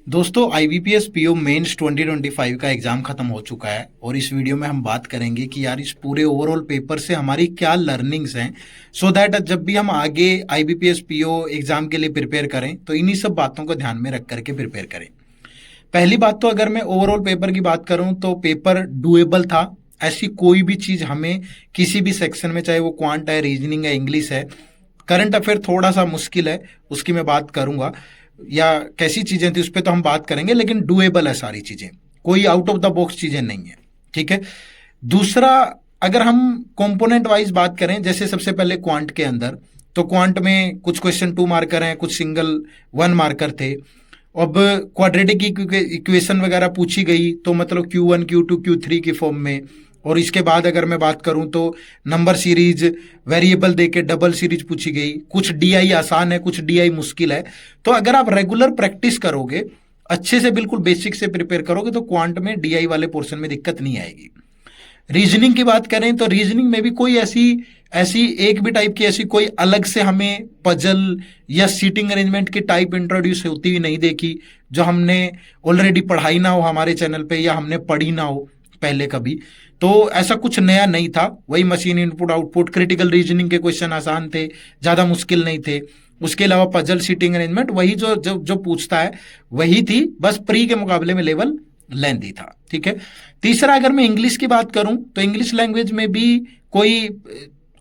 दोस्तों IBPS PO mains 2025 का exam खत्म हो चुका है और इस वीडियो में हम बात करेंगे कि यार इस पूरे ओवरऑल पेपर से हमारी क्या लर्निंग्स हैं सो दैट जब भी हम आगे आईबीपीएस पीओ एग्जाम के लिए प्रिपेयर करें तो इन्हीं सब बातों को ध्यान में रख करके प्रिपेयर करें। पहली बात तो अगर मैं ओवरऑल पेपर की बात करूं तो पेपर डुएबल था। ऐसी कोई भी चीज हमें किसी भी सेक्शन में, चाहे वो क्वांट है, रीजनिंग है, इंग्लिश है, करंट अफेयर थोड़ा सा मुश्किल है, उसकी मैं बात करूंगा, या कैसी चीजें थी उस पर तो हम बात करेंगे, लेकिन डुएबल है सारी चीजें, कोई आउट ऑफ द बॉक्स चीजें नहीं है। ठीक है। दूसरा, अगर हम कंपोनेंट वाइज बात करें, जैसे सबसे पहले क्वांट के अंदर, तो क्वांट में कुछ क्वेश्चन 2 मार्कर हैं, कुछ सिंगल 1 मार्कर थे। अब क्वाड्रेटिक इक्वेशन वगैरह पूछी गई तो मतलब Q1 Q2 Q3 की फॉर्म में। और इसके बाद अगर मैं बात करूं तो नंबर सीरीज, वेरिएबल देके डबल सीरीज पूछी गई। कुछ डीआई आसान है, कुछ डीआई मुश्किल है। तो अगर आप रेगुलर प्रैक्टिस करोगे, अच्छे से बिल्कुल बेसिक से प्रिपेयर करोगे, तो क्वांट में डीआई वाले पोर्शन में दिक्कत नहीं आएगी। रीजनिंग की बात करें तो रीजनिंग में भी कोई ऐसी ऐसी एक भी टाइप की ऐसी कोई अलग से हमें पजल या सीटिंग अरेंजमेंट की टाइप इंट्रोड्यूस होती हुई नहीं देखी, जो हमने ऑलरेडी पढ़ाई ना हो हमारे चैनल पे, या हमने पढ़ी ना हो पहले कभी। तो ऐसा कुछ नया नहीं था। वही machine input output, critical reasoning के क्वेश्चन आसान थे, ज्यादा मुश्किल नहीं थे। उसके अलावा पजल, सीटिंग अरेंजमेंट, वही जो जो जो पूछता है वही थी, बस प्री के मुकाबले में लेवल लेंथी था। ठीक है। तीसरा, अगर मैं इंग्लिश की बात करूं तो इंग्लिश लैंग्वेज में भी कोई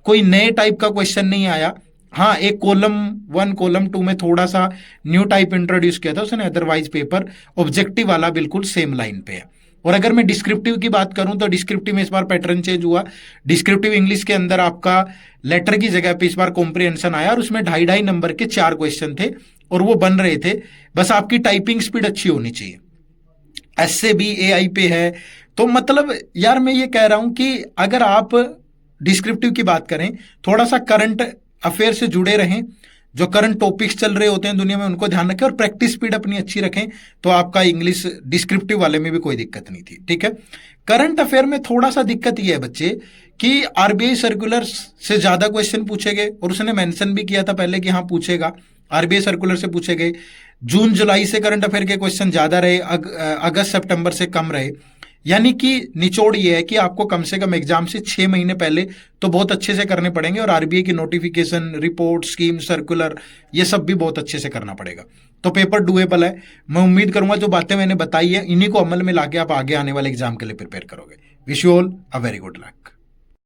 कोई नए टाइप का क्वेश्चन नहीं आया। हाँ, एक कॉलम 1 कॉलम 2 में थोड़ा सा न्यू टाइप इंट्रोड्यूस किया था उसने, अदरवाइज पेपर ऑब्जेक्टिव वाला बिल्कुल सेम लाइन पे है। और अगर मैं डिस्क्रिप्टिव की बात करूं तो डिस्क्रिप्टिव में इस बार पैटर्न चेंज हुआ। डिस्क्रिप्टिव इंग्लिश के अंदर आपका लेटर की जगह पे इस बार कॉम्प्रिहेंशन आया, और उसमें 2.5 नंबर के 4 क्वेश्चन थे और वो बन रहे थे। बस आपकी टाइपिंग स्पीड अच्छी होनी चाहिए। ऐसे भी एआई पे है। तो मतलब यार मैं ये कह रहा हूं कि अगर आप डिस्क्रिप्टिव की बात करें, थोड़ा सा करंट अफेयर से जुड़े रहें, जो करंट टॉपिक्स चल रहे होते हैं दुनिया में उनको ध्यान रखें, और प्रैक्टिस स्पीड अपनी अच्छी रखें, तो आपका इंग्लिश डिस्क्रिप्टिव वाले में भी कोई दिक्कत नहीं थी। ठीक है। करंट अफेयर में थोड़ा सा दिक्कत ये है बच्चे कि आरबीआई सर्कुलर से ज्यादा क्वेश्चन पूछे गए, और उसने मेंशन भी किया था पहले कि हाँ पूछेगा, आरबीआई सर्कुलर से पूछे गए। जून जुलाई से करंट अफेयर के क्वेश्चन ज्यादा रहे, अगस्त सितंबर से कम रहे। यानी कि निचोड़ ये है कि आपको कम से कम एग्जाम से 6 महीने पहले तो बहुत अच्छे से करने पड़ेंगे, और आरबीआई की नोटिफिकेशन, रिपोर्ट, स्कीम, सर्कुलर, ये सब भी बहुत अच्छे से करना पड़ेगा। तो पेपर डुएबल है। मैं उम्मीद करूंगा जो बातें मैंने बताई है इन्हीं को अमल में लाके आप आगे आने वाले एग्जाम के लिए प्रिपेयर करोगे। Wish you all a very good luck.